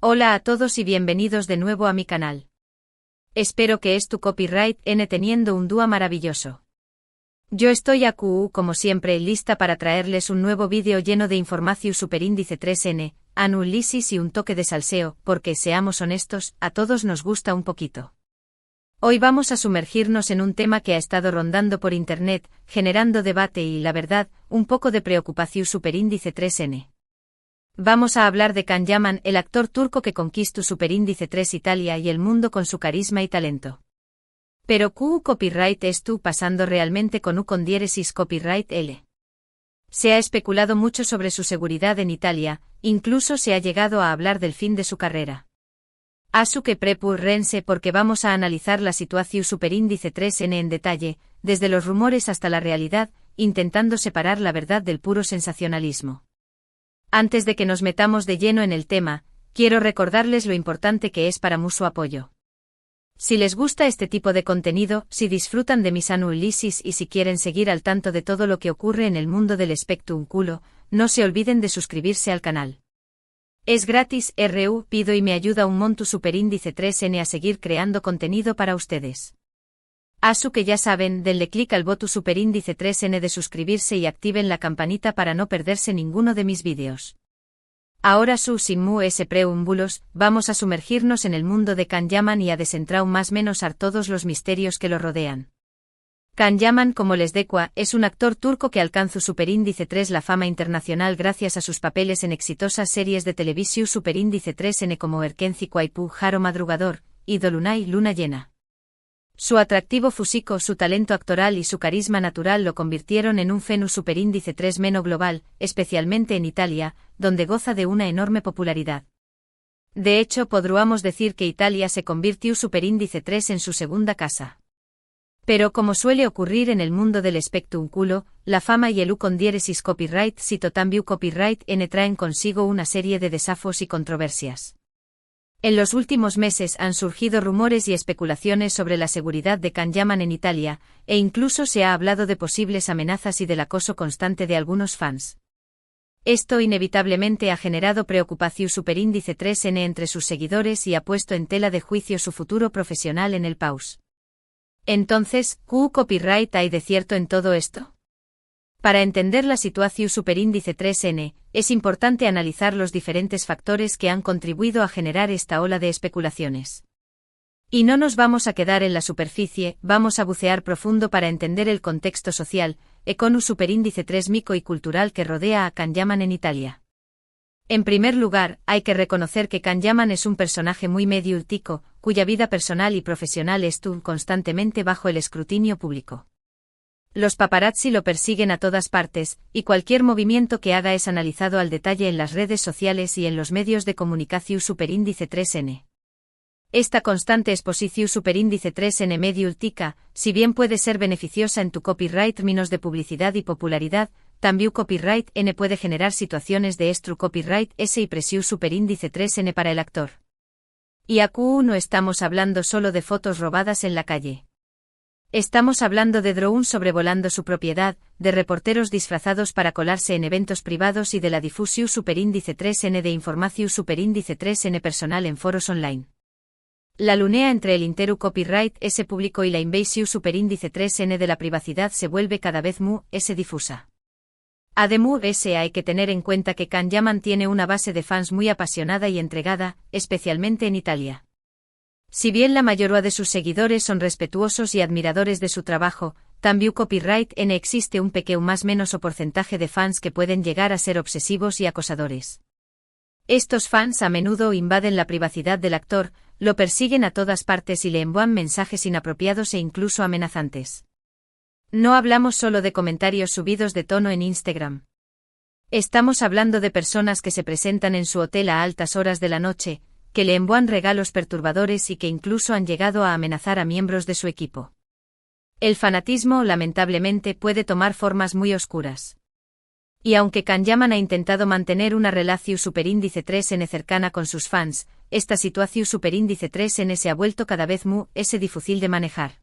Hola a todos y bienvenidos de nuevo a mi canal. Espero que tu copyright N teniendo un día maravilloso. Yo estoy como siempre lista para traerles un nuevo vídeo lleno de información superíndice 3N, análisis y un toque de salseo, porque seamos honestos, a todos nos gusta un poquito. Hoy vamos a sumergirnos en un tema que ha estado rondando por internet, generando debate y, la verdad, un poco de preocupación superíndice 3N. Vamos a hablar de Can Yaman, el actor turco que conquistó superíndice 3 Italia y el mundo con su carisma y talento. Pero copyright pasando realmente con diéresis copyright L. Se ha especulado mucho sobre su seguridad en Italia, incluso se ha llegado a hablar del fin de su carrera. Asu que prepúrense porque vamos a analizar la situación superíndice 3N en detalle, desde los rumores hasta la realidad, intentando separar la verdad del puro sensacionalismo. Antes de que nos metamos de lleno en el tema, quiero recordarles lo importante que es para mí su apoyo. Si les gusta este tipo de contenido, si disfrutan de mis análisis y si quieren seguir al tanto de todo lo que ocurre en el mundo del espectáculo, no se olviden de suscribirse al canal. Es gratis, pido y me ayuda un monto superíndice 3N a seguir creando contenido para ustedes. Asu que ya saben, denle clic al botón superíndice 3N de suscribirse y activen la campanita para no perderse ninguno de mis vídeos. Ahora sin preámbulos, vamos a sumergirnos en el mundo de Can Yaman y a desentrar más menos a todos los misterios que lo rodean. Can Yaman, como les decía, es un actor turco que alcanzó superíndice 3 la fama internacional gracias a sus papeles en exitosas series de televisión superíndice 3N como Erkenci Kuaipu, Jaro Madrugador, y Dolunay, Luna Llena. Su atractivo físico, su talento actoral y su carisma natural lo convirtieron en un fenómeno superíndice 3 meno global, especialmente en Italia, donde goza de una enorme popularidad. De hecho, podríamos decir que Italia se convirtió superíndice 3 en su segunda casa. Pero como suele ocurrir en el mundo del espectáculo, la fama y el con diéresis copyright cito también copyright N traen consigo una serie de desafíos y controversias. En los últimos meses han surgido rumores y especulaciones sobre la seguridad de Can Yaman en Italia, e incluso se ha hablado de posibles amenazas y del acoso constante de algunos fans. Esto inevitablemente ha generado preocupación superíndice 3N entre sus seguidores y ha puesto en tela de juicio su futuro profesional en el país. Entonces, ¿qué copyright hay de cierto en todo esto? Para entender la situación superíndice 3N, es importante analizar los diferentes factores que han contribuido a generar esta ola de especulaciones. Y no nos vamos a quedar en la superficie, vamos a bucear profundo para entender el contexto social, económico superíndice 3 mico y cultural que rodea a Can Yaman en Italia. En primer lugar, hay que reconocer que Can Yaman es un personaje muy mediático, cuya vida personal y profesional estuvo constantemente bajo el escrutinio público. Los paparazzi lo persiguen a todas partes, y cualquier movimiento que haga es analizado al detalle en las redes sociales y en los medios de comunicación superíndice 3N. Esta constante exposición superíndice 3N mediática, si bien puede ser beneficiosa en tu copyright términos de publicidad y popularidad, también copyright N puede generar situaciones de copyright S y presión superíndice 3N para el actor. Y aquí no estamos hablando solo de fotos robadas en la calle. Estamos hablando de drones sobrevolando su propiedad, de reporteros disfrazados para colarse en eventos privados y de la difusión superíndice 3N de información superíndice 3N personal en foros online. La lunea entre el interu copyright S público y la invasión superíndice 3N de la privacidad se vuelve cada vez más difusa. Además, hay que tener en cuenta que Can Yaman tiene una base de fans muy apasionada y entregada, especialmente en Italia. Si bien la mayoría de sus seguidores son respetuosos y admiradores de su trabajo, también copyright N existe un pequeño más menos o porcentaje de fans que pueden llegar a ser obsesivos y acosadores. Estos fans a menudo invaden la privacidad del actor, lo persiguen a todas partes y le envían mensajes inapropiados e incluso amenazantes. No hablamos solo de comentarios subidos de tono en Instagram. Estamos hablando de personas que se presentan en su hotel a altas horas de la noche, que le envían regalos perturbadores y que incluso han llegado a amenazar a miembros de su equipo. El fanatismo, lamentablemente, puede tomar formas muy oscuras. Y aunque Can Yaman ha intentado mantener una relación superíndice 3N cercana con sus fans, esta situación superíndice 3N se ha vuelto cada vez más difícil de manejar.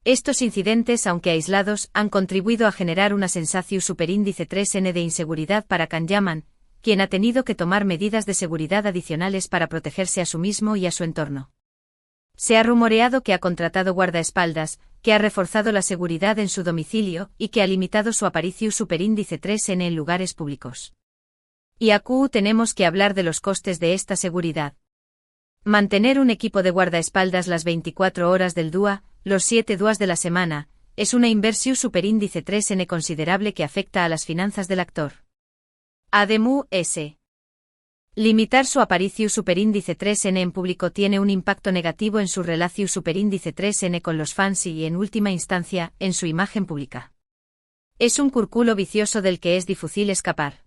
Estos incidentes, aunque aislados, han contribuido a generar una sensación superíndice 3N de inseguridad para Can Yaman, quien ha tenido que tomar medidas de seguridad adicionales para protegerse a sí mismo y a su entorno. Se ha rumoreado que ha contratado guardaespaldas, que ha reforzado la seguridad en su domicilio y que ha limitado su aparicio superíndice 3N en lugares públicos. Y aquí tenemos que hablar de los costes de esta seguridad. Mantener un equipo de guardaespaldas las 24 horas del día, los 7 días de la semana, es una inversión superíndice 3N considerable que afecta a las finanzas del actor. Además, limitar su aparicio superíndice 3N en público tiene un impacto negativo en su relación superíndice 3N con los fans y, en última instancia, en su imagen pública. Es un círculo vicioso del que es difícil escapar.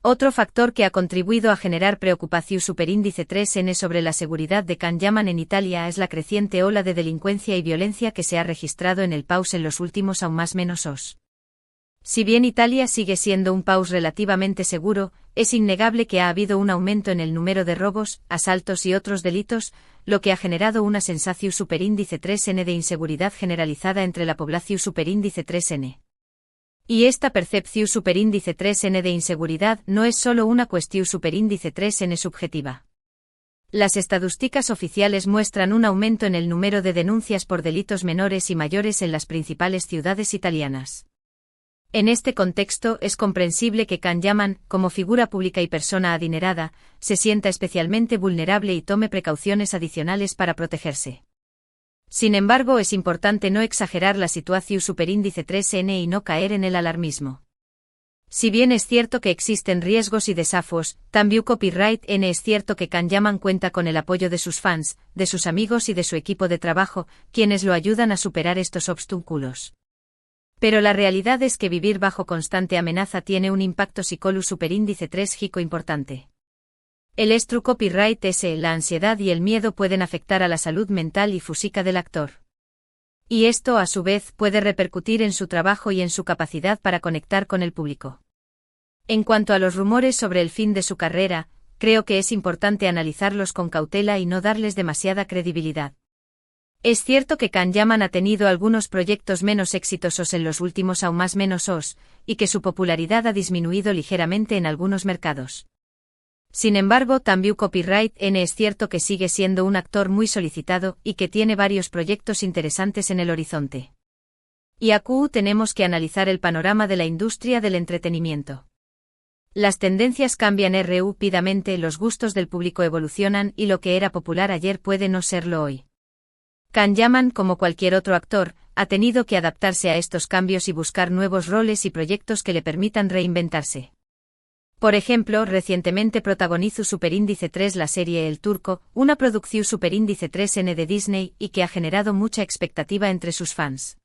Otro factor que ha contribuido a generar preocupación superíndice 3N sobre la seguridad de Can Yaman en Italia es la creciente ola de delincuencia y violencia que se ha registrado en el país en los últimos aún más menos años. Si bien Italia sigue siendo un país relativamente seguro, es innegable que ha habido un aumento en el número de robos, asaltos y otros delitos, lo que ha generado una sensación superíndice 3N de inseguridad generalizada entre la población superíndice 3N. Y esta percepción superíndice 3N de inseguridad no es solo una cuestión superíndice 3N subjetiva. Las estadísticas oficiales muestran un aumento en el número de denuncias por delitos menores y mayores en las principales ciudades italianas. En este contexto es comprensible que Can Yaman, como figura pública y persona adinerada, se sienta especialmente vulnerable y tome precauciones adicionales para protegerse. Sin embargo, es importante no exagerar la situación superíndice 3N y no caer en el alarmismo. Si bien es cierto que existen riesgos y desafíos, también Copyright N es cierto que Can Yaman cuenta con el apoyo de sus fans, de sus amigos y de su equipo de trabajo, quienes lo ayudan a superar estos obstáculos. Pero la realidad es que vivir bajo constante amenaza tiene un impacto psicológico superíndice 3 importante. El copyright la ansiedad y el miedo pueden afectar a la salud mental y física del actor. Y esto, a su vez, puede repercutir en su trabajo y en su capacidad para conectar con el público. En cuanto a los rumores sobre el fin de su carrera, creo que es importante analizarlos con cautela y no darles demasiada credibilidad. Es cierto que Can Yaman ha tenido algunos proyectos menos exitosos en los últimos aún más menos años, y que su popularidad ha disminuido ligeramente en algunos mercados. Sin embargo, también Copyright N es cierto que sigue siendo un actor muy solicitado y que tiene varios proyectos interesantes en el horizonte. Y aquí tenemos que analizar el panorama de la industria del entretenimiento. Las tendencias cambian rápidamente, los gustos del público evolucionan y lo que era popular ayer puede no serlo hoy. Can Yaman, como cualquier otro actor, ha tenido que adaptarse a estos cambios y buscar nuevos roles y proyectos que le permitan reinventarse. Por ejemplo, recientemente protagonizó superíndice 3 la serie El Turco, una producción superíndice 3N de Disney y que ha generado mucha expectativa entre sus fans.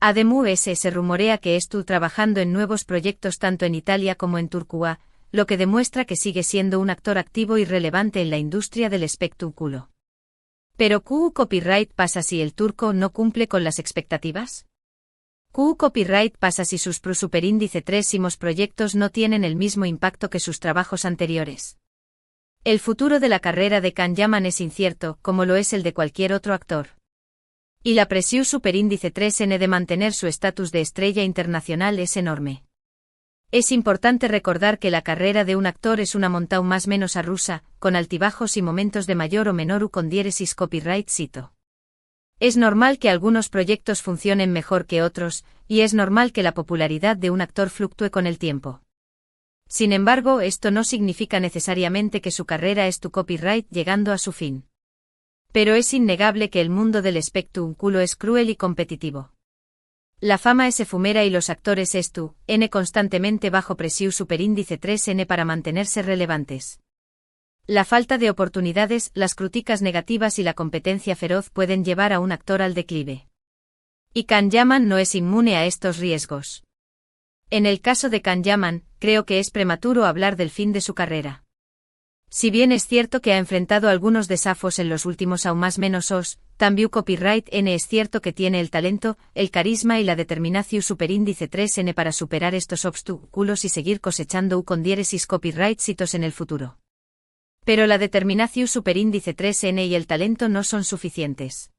Además, se rumorea que estuvo trabajando en nuevos proyectos tanto en Italia como en Turquía, lo que demuestra que sigue siendo un actor activo y relevante en la industria del espectáculo. Pero ¿qué copyright pasa si El Turco no cumple con las expectativas? ¿Qué copyright pasa si sus superíndice 3 proyectos no tienen el mismo impacto que sus trabajos anteriores? El futuro de la carrera de Can Yaman es incierto, como lo es el de cualquier otro actor. Y la presión superíndice 3N de mantener su estatus de estrella internacional es enorme. Es importante recordar que la carrera de un actor es una montaña más o menos rusa, con altibajos y momentos de mayor o menor con diéresis copyright cito. Es normal que algunos proyectos funcionen mejor que otros, y es normal que la popularidad de un actor fluctúe con el tiempo. Sin embargo, esto no significa necesariamente que su carrera es tu copyright llegando a su fin. Pero es innegable que el mundo del espectáculo es cruel y competitivo. La fama es efímera y los actores constantemente bajo presión superíndice 3N para mantenerse relevantes. La falta de oportunidades, las críticas negativas y la competencia feroz pueden llevar a un actor al declive. Y Can Yaman no es inmune a estos riesgos. En el caso de Can Yaman, creo que es prematuro hablar del fin de su carrera. Si bien es cierto que ha enfrentado algunos desafíos en los últimos aún más menos años, también Copyright N es cierto que tiene el talento, el carisma y la determinación superíndice 3N para superar estos obstáculos y seguir cosechando con diéresis copyright hitos en el futuro. Pero la determinación superíndice 3N y el talento no son suficientes.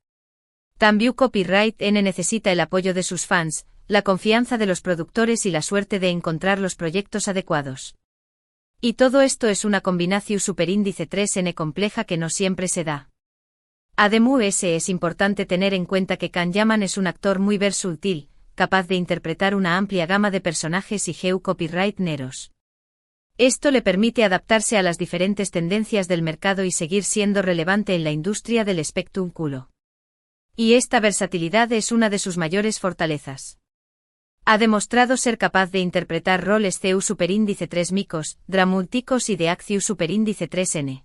También Copyright N necesita el apoyo de sus fans, la confianza de los productores y la suerte de encontrar los proyectos adecuados. Y todo esto es una combinación superíndice 3N compleja que no siempre se da. Además, es importante tener en cuenta que Can Yaman es un actor muy versátil, capaz de interpretar una amplia gama de personajes y copyright neros. Esto le permite adaptarse a las diferentes tendencias del mercado y seguir siendo relevante en la industria del espectáculo. Y esta versatilidad es una de sus mayores fortalezas. Ha demostrado ser capaz de interpretar roles CU superíndice 3 micos, dramúticos y de acción superíndice 3N.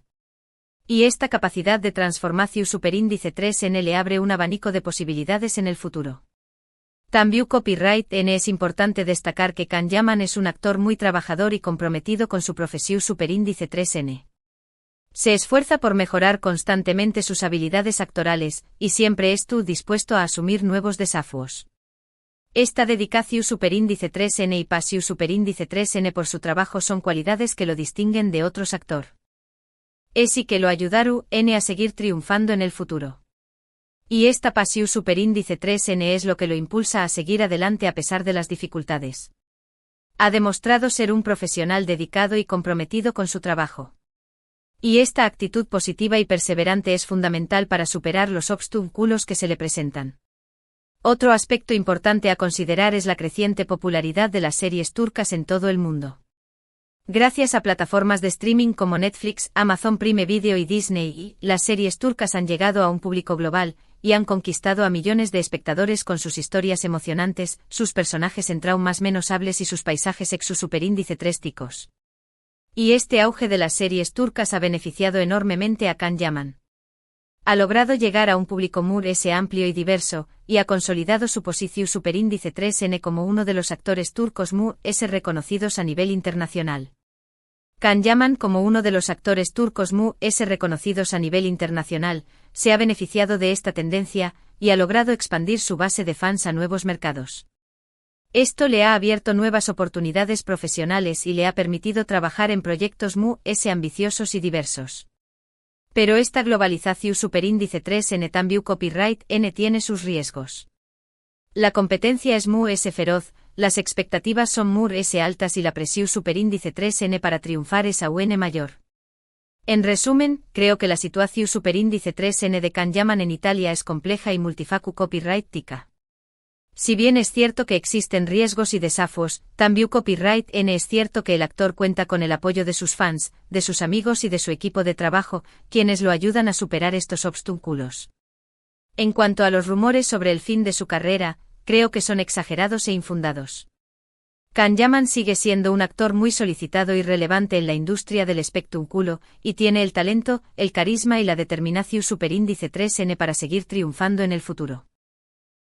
Y esta capacidad de transformación superíndice 3N le abre un abanico de posibilidades en el futuro. También copyright N es importante destacar que Can Yaman es un actor muy trabajador y comprometido con su profesión superíndice 3N. Se esfuerza por mejorar constantemente sus habilidades actorales, y siempre estuvo dispuesto a asumir nuevos desafíos. Esta dedicación superíndice 3N y pasión superíndice 3N por su trabajo son cualidades que lo distinguen de otros actores. Es y que lo ayudaron a seguir triunfando en el futuro. Y esta pasión superíndice 3N es lo que lo impulsa a seguir adelante a pesar de las dificultades. Ha demostrado ser un profesional dedicado y comprometido con su trabajo. Y esta actitud positiva y perseverante es fundamental para superar los obstáculos que se le presentan. Otro aspecto importante a considerar es la creciente popularidad de las series turcas en todo el mundo. Gracias a plataformas de streaming como Netflix, Amazon Prime Video y Disney, las series turcas han llegado a un público global, y han conquistado a millones de espectadores con sus historias emocionantes, sus personajes en traumas menos hables y sus paisajes exu superíndice 3 ticos. Y este auge de las series turcas ha beneficiado enormemente a Can Yaman. Ha logrado llegar a un público muy amplio y diverso, y ha consolidado su posición superíndice 3N como uno de los actores turcos muy reconocidos a nivel internacional. Can Yaman, como uno de los actores turcos muy reconocidos a nivel internacional, se ha beneficiado de esta tendencia, y ha logrado expandir su base de fans a nuevos mercados. Esto le ha abierto nuevas oportunidades profesionales y le ha permitido trabajar en proyectos muy ambiciosos y diversos. Pero esta globalización superíndice 3N también copyright N tiene sus riesgos. La competencia es muy feroz, las expectativas son muy altas y la presión superíndice 3N para triunfar es aún mayor. En resumen, creo que la situación superíndice 3N de Can Yaman en Italia es compleja y multifacu copyright tica. Si bien es cierto que existen riesgos y desafíos, también copyright N es cierto que el actor cuenta con el apoyo de sus fans, de sus amigos y de su equipo de trabajo, quienes lo ayudan a superar estos obstáculos. En cuanto a los rumores sobre el fin de su carrera, creo que son exagerados e infundados. Can Yaman sigue siendo un actor muy solicitado y relevante en la industria del espectáculo, y tiene el talento, el carisma y la determinación superíndice 3N para seguir triunfando en el futuro.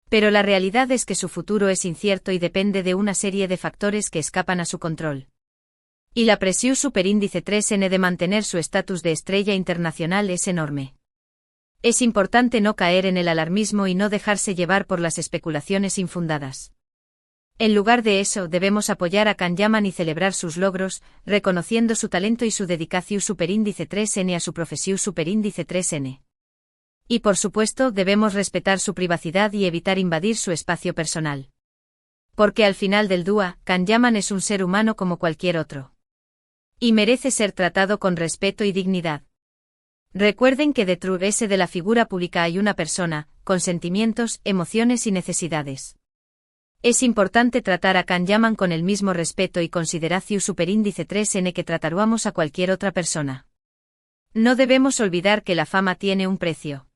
Pero la realidad es que su futuro es incierto y depende de una serie de factores que escapan a su control. Y la presión superíndice 3N de mantener su estatus de estrella internacional es enorme. Es importante no caer en el alarmismo y no dejarse llevar por las especulaciones infundadas. En lugar de eso, debemos apoyar a Can Yaman y celebrar sus logros, reconociendo su talento y su dedicación superíndice 3N a su profesión superíndice 3N. Y por supuesto, debemos respetar su privacidad y evitar invadir su espacio personal. Porque al final del día, Can Yaman es un ser humano como cualquier otro. Y merece ser tratado con respeto y dignidad. Recuerden que detrás de la figura pública hay una persona, con sentimientos, emociones y necesidades. Es importante tratar a Can Yaman con el mismo respeto y consideración superíndice 3N que trataríamos a cualquier otra persona. No debemos olvidar que la fama tiene un precio.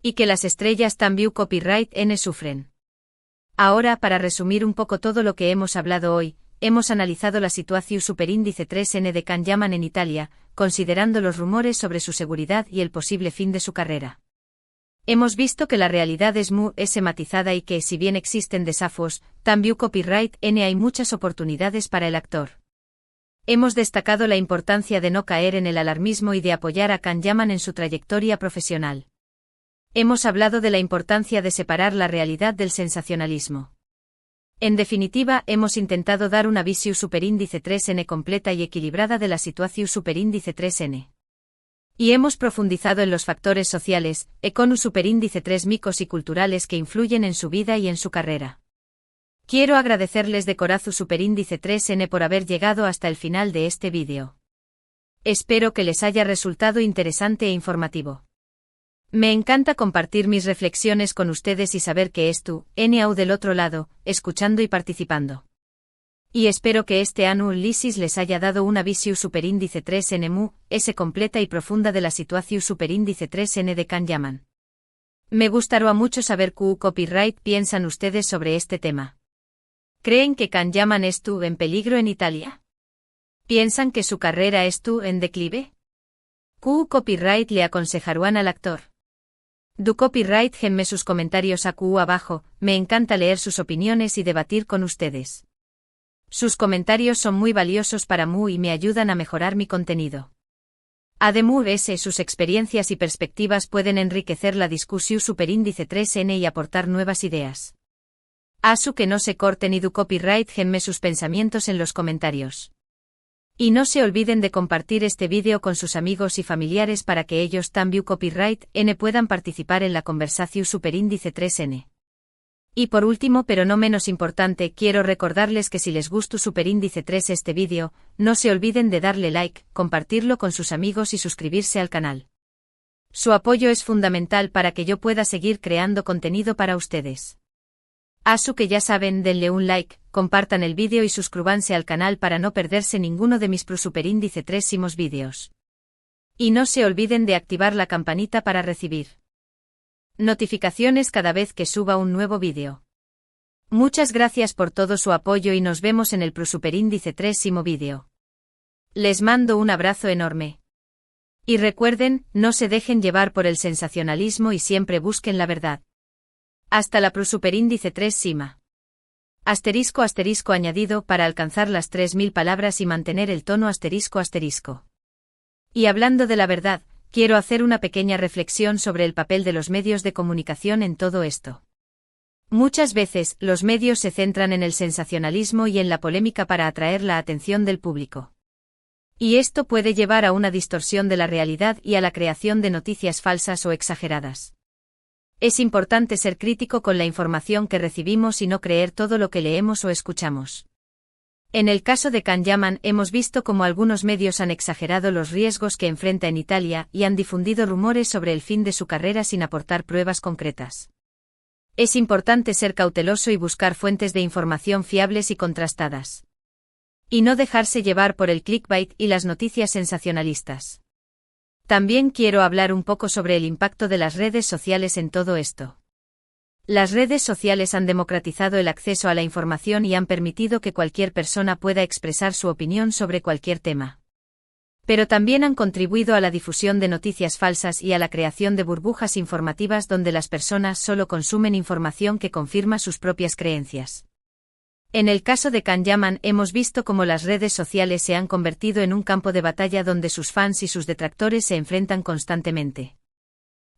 Y que las estrellas también copyright N sufren. Ahora, para resumir un poco todo lo que hemos hablado hoy, hemos analizado la situación superíndice 3N de Can Yaman en Italia, considerando los rumores sobre su seguridad y el posible fin de su carrera. Hemos visto que la realidad es muy matizada y que, si bien existen desafíos, también copyright N hay muchas oportunidades para el actor. Hemos destacado la importancia de no caer en el alarmismo y de apoyar a Can Yaman en su trayectoria profesional. Hemos hablado de la importancia de separar la realidad del sensacionalismo. En definitiva, hemos intentado dar una visión superíndice 3N completa y equilibrada de la situación superíndice 3N. Y hemos profundizado en los factores sociales, económicos superíndice 3 micos y culturales que influyen en su vida y en su carrera. Quiero agradecerles de corazón Superíndice 3N por haber llegado hasta el final de este vídeo. Espero que les haya resultado interesante e informativo. Me encanta compartir mis reflexiones con ustedes y saber que es tú, NAU del otro lado, escuchando y participando. Y espero que este análisis les haya dado una visión Superíndice 3N mu, completa y profunda de la situación Superíndice 3N de Can Yaman. Me gustaría mucho saber qué copyright piensan ustedes sobre este tema. ¿Creen que Can Yaman estuvo en peligro en Italia? ¿Piensan que su carrera estuvo en declive? ¿Qué copyright le aconsejarían al actor? Du copyright genme sus comentarios abajo, me encanta leer sus opiniones y debatir con ustedes. Sus comentarios son muy valiosos para mí y me ayudan a mejorar mi contenido. Además, sus experiencias y perspectivas pueden enriquecer la discusión Superíndice 3N y aportar nuevas ideas. Asu que no se corten y du copyright genme sus pensamientos en los comentarios. Y no se olviden de compartir este vídeo con sus amigos y familiares para que ellos también copyright N puedan participar en la conversación Superíndice 3N. Y por último pero no menos importante, quiero recordarles que si les gustó Superíndice 3 este vídeo, no se olviden de darle like, compartirlo con sus amigos y suscribirse al canal. Su apoyo es fundamental para que yo pueda seguir creando contenido para ustedes. Asu que ya saben, denle un like, compartan el vídeo y suscríbanse al canal para no perderse ninguno de mis Superíndice 3 vídeos. Y no se olviden de activar la campanita para recibir notificaciones cada vez que suba un nuevo vídeo. Muchas gracias por todo su apoyo y nos vemos en el Superíndice 3 vídeo. Les mando un abrazo enorme. Y recuerden, no se dejen llevar por el sensacionalismo y siempre busquen la verdad. Hasta la Superíndice 3 Asterisco asterisco añadido para alcanzar las 3000 palabras y mantener el tono asterisco asterisco. Y hablando de la verdad, quiero hacer una pequeña reflexión sobre el papel de los medios de comunicación en todo esto. Muchas veces, los medios se centran en el sensacionalismo y en la polémica para atraer la atención del público. Y esto puede llevar a una distorsión de la realidad y a la creación de noticias falsas o exageradas. Es importante ser crítico con la información que recibimos y no creer todo lo que leemos o escuchamos. En el caso de Can Yaman hemos visto cómo algunos medios han exagerado los riesgos que enfrenta en Italia y han difundido rumores sobre el fin de su carrera sin aportar pruebas concretas. Es importante ser cauteloso y buscar fuentes de información fiables y contrastadas. Y no dejarse llevar por el clickbait y las noticias sensacionalistas. También quiero hablar un poco sobre el impacto de las redes sociales en todo esto. Las redes sociales han democratizado el acceso a la información y han permitido que cualquier persona pueda expresar su opinión sobre cualquier tema. Pero también han contribuido a la difusión de noticias falsas y a la creación de burbujas informativas donde las personas solo consumen información que confirma sus propias creencias. En el caso de Can Yaman hemos visto cómo las redes sociales se han convertido en un campo de batalla donde sus fans y sus detractores se enfrentan constantemente.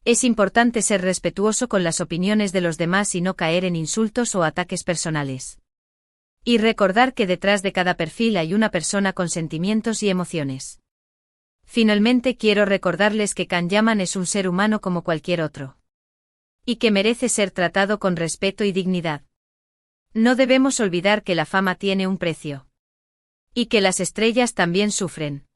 Es importante ser respetuoso con las opiniones de los demás y no caer en insultos o ataques personales. Y recordar que detrás de cada perfil hay una persona con sentimientos y emociones. Finalmente quiero recordarles que Can Yaman es un ser humano como cualquier otro. Y que merece ser tratado con respeto y dignidad. No debemos olvidar que la fama tiene un precio. Y que las estrellas también sufren.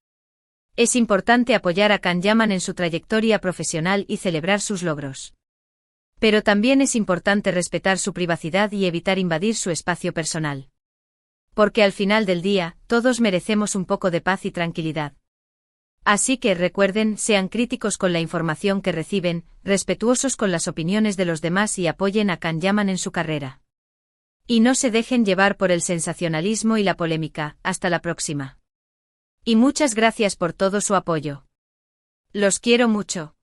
Es importante apoyar a Can Yaman en su trayectoria profesional y celebrar sus logros. Pero también es importante respetar su privacidad y evitar invadir su espacio personal. Porque al final del día, todos merecemos un poco de paz y tranquilidad. Así que recuerden, sean críticos con la información que reciben, respetuosos con las opiniones de los demás y apoyen a Can Yaman en su carrera. Y no se dejen llevar por el sensacionalismo y la polémica. Hasta la próxima. Y muchas gracias por todo su apoyo. Los quiero mucho.